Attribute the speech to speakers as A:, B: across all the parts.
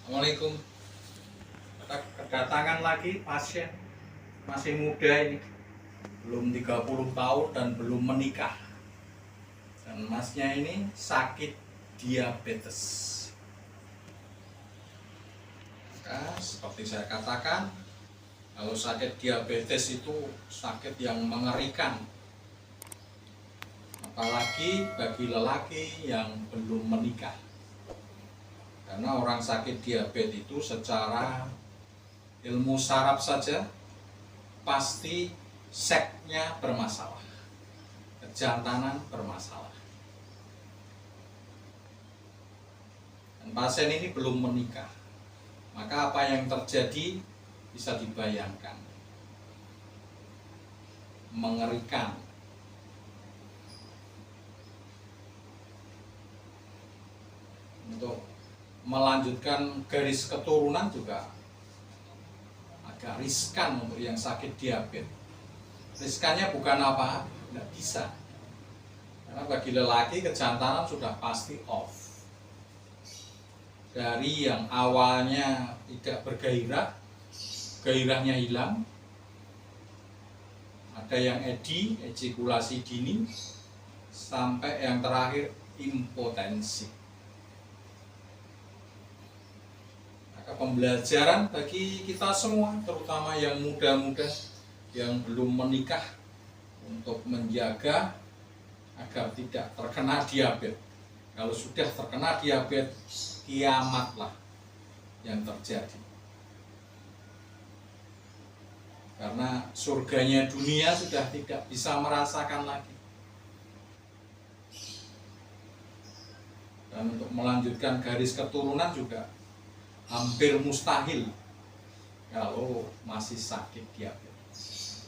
A: Assalamualaikum. Kita kedatangan lagi pasien masih muda ini, belum 30 tahun dan belum menikah. Dan masnya ini sakit diabetes. Maka seperti saya katakan, kalau sakit diabetes itu sakit yang mengerikan. Apalagi bagi lelaki yang belum menikah. Karena orang sakit diabetes itu secara ilmu saraf saja pasti seksnya bermasalah, kejantanan bermasalah. Dan pasien ini belum menikah, maka apa yang terjadi bisa dibayangkan, mengerikan. Untuk melanjutkan garis keturunan juga agak riskan untuk yang sakit diabetes. Riskannya bukan apa, tidak bisa. Karena bagi lelaki kejantanan sudah pasti off. Dari yang awalnya tidak bergairah, gairahnya hilang. Ada yang ejakulasi dini, sampai yang terakhir impotensi. Pembelajaran bagi kita semua, terutama yang muda-muda yang belum menikah, untuk menjaga agar tidak terkena diabetes. Kalau sudah terkena diabetes, kiamatlah yang terjadi. Karena surganya dunia sudah tidak bisa merasakan lagi. Dan untuk melanjutkan garis keturunan juga hampir mustahil kalau masih sakit diabetes.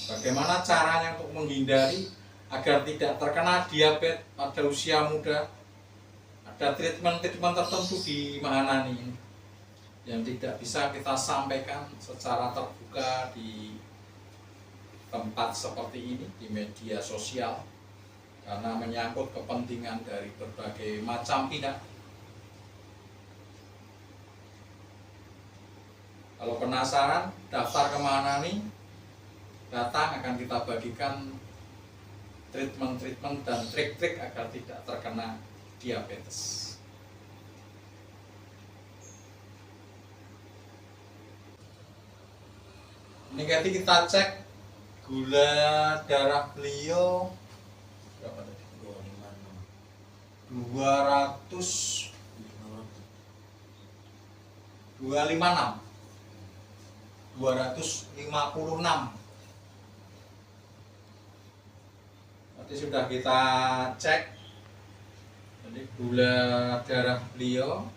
A: Bagaimana caranya untuk menghindari agar tidak terkena diabetes pada usia muda? Ada treatment-treatment tertentu di Mahanani ini yang tidak bisa kita sampaikan secara terbuka di tempat seperti ini, di media sosial, karena menyangkut kepentingan dari berbagai macam pihak. Kalau penasaran, daftar ke Mahanani, datang, akan kita bagikan treatment-treatment dan trik-trik agar tidak terkena diabetes. Ini nanti kita cek gula darah beliau berapa tadi? 256. Nanti sudah kita cek. Jadi gula darah beliau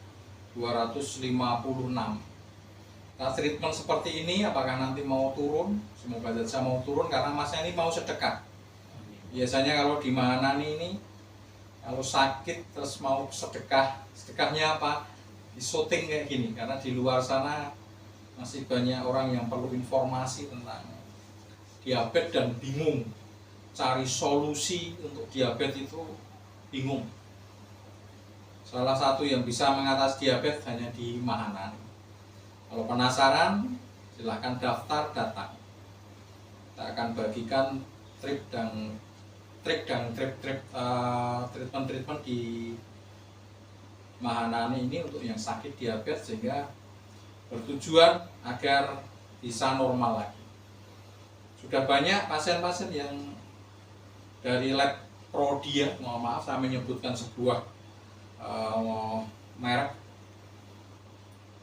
A: 256. Nah, treatment seperti ini apakah nanti mau turun? Semoga saja mau turun, karena masnya ini mau sedekah. Biasanya kalau di Mahanani ini, kalau sakit terus mau sedekah, sedekahnya apa? Di syuting kayak gini, karena di luar sana masih banyak orang yang perlu informasi tentang diabetes dan bingung cari solusi untuk diabetes, itu bingung. Salah satu yang bisa mengatasi diabetes hanya di Mahanani. Kalau penasaran, silahkan daftar, datang. Kita akan bagikan treatment di Mahanani ini untuk yang sakit diabetes, sehingga bertujuan agar bisa normal lagi. Sudah banyak pasien-pasien yang dari lab Prodia, mohon maaf saya menyebutkan sebuah merek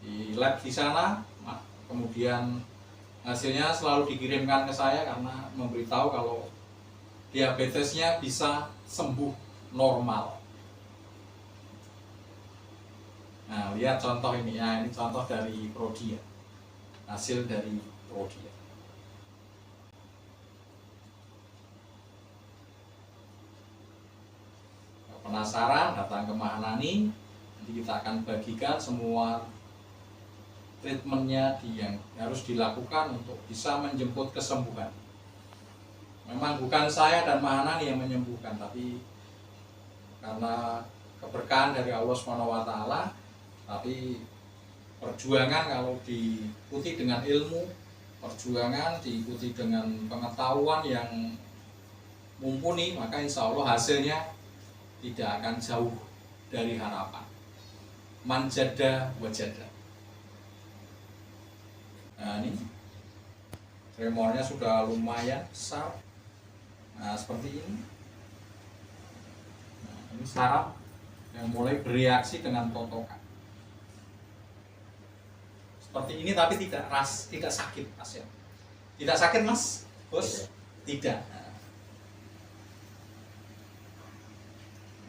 A: di lab di sana, kemudian hasilnya selalu dikirimkan ke saya karena memberitahu kalau diabetesnya bisa sembuh normal. Nah, lihat contoh ini ya, ini contoh dari Prodia, hasil dari Prodia. Penasaran, datang ke Mahanani, nanti kita akan bagikan semua treatmentnya yang harus dilakukan untuk bisa menjemput kesembuhan. Memang bukan saya dan Mahanani yang menyembuhkan, tapi karena keberkahan dari Allah SWT. Tapi perjuangan kalau diikuti dengan ilmu, perjuangan diikuti dengan pengetahuan yang mumpuni, maka insya Allah hasilnya tidak akan jauh dari harapan. Manjada wajada. Nah, ini tremornya sudah lumayan besar. Nah, seperti ini. Nah, ini saraf yang mulai bereaksi dengan totokan. Seperti ini, tapi tidak sakit, Mas ya. Tidak sakit, Mas? Bos? Tidak.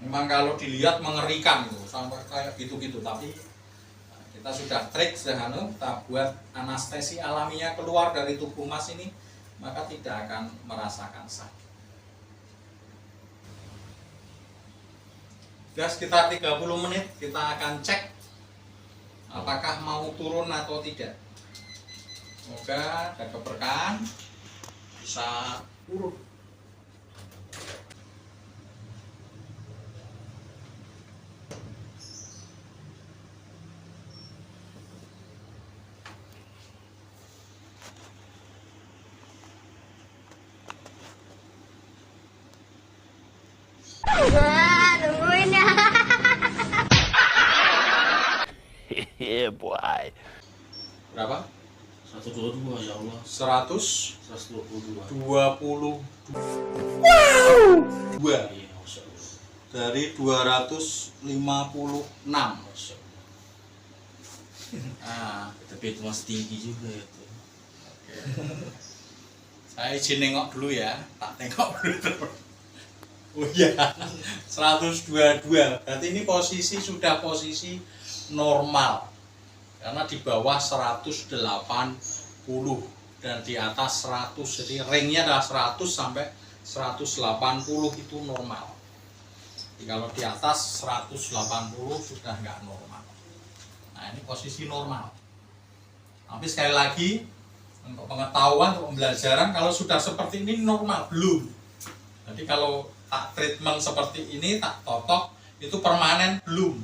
A: Memang kalau dilihat mengerikan gitu, sampai kayak gitu-gitu, tapi kita sudah trik, kita buat anestesi alaminya keluar dari tubuh Mas ini, maka tidak akan merasakan sakit. Sudah sekitar 30 menit, kita akan cek apakah mau turun atau tidak. Semoga ada keberkahan, bisa turun.
B: Tungguin ya.
C: Yeah, boy.
A: Berapa?
D: 122 ya Allah.
A: 122.
D: 122.
A: Wow.
D: Iya, Masya Allah.
A: Dari 256.
D: Masya Allah. Tapi itu masih tinggi juga ya tuh.
A: Saya izin nengok dulu ya, tak tengok dulu. Oh iya, 122. Berarti ini sudah posisi normal. Karena di bawah 180 dan di atas 100. Jadi ringnya adalah 100 sampai 180 itu normal. Jadi kalau di atas 180 sudah nggak normal. Nah, ini posisi normal. Tapi sekali lagi untuk pengetahuan, untuk pembelajaran, kalau sudah seperti ini normal belum. Jadi kalau tak treatment seperti ini, tak totok, itu permanen belum.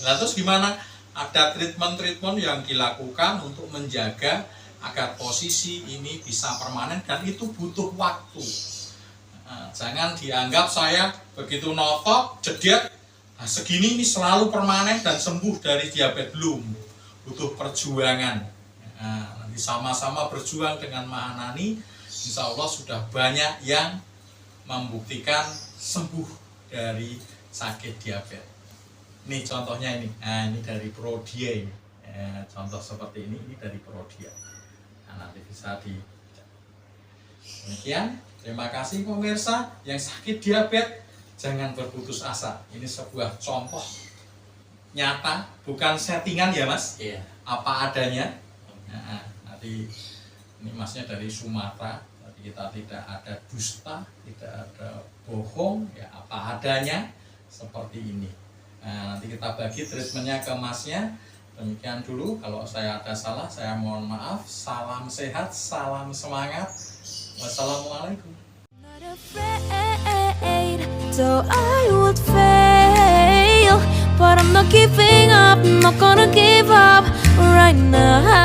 A: Nah, terus gimana? Ada treatment yang dilakukan untuk menjaga agar posisi ini bisa permanen, dan itu butuh waktu. Nah, jangan dianggap saya begitu notok, jediat, segini ini selalu permanen dan sembuh dari diabetes, belum. Butuh perjuangan. Nah, nanti sama-sama berjuang dengan Mahanani, insya Allah sudah banyak yang membuktikan sembuh dari sakit diabetes. Ini contohnya ini. Nah, ini dari Prodia ini. Contoh seperti ini dari Prodia. Nah, nanti bisa di. Demikian. Terima kasih pemirsa yang sakit diabetes, jangan berputus asa. Ini sebuah contoh nyata, bukan settingan ya Mas.
D: Iya.
A: Apa adanya. Nah, nanti ini Masnya dari Sumatera. Kita tidak ada dusta, tidak ada bohong, ya apa adanya seperti ini. Nah, nanti kita bagi treatmentnya ke Masnya. Demikian dulu, kalau saya ada salah saya mohon maaf. Salam sehat, salam semangat. Wassalamualaikum.
B: So I would fail, but I'm not giving up, I'm not gonna give up right now.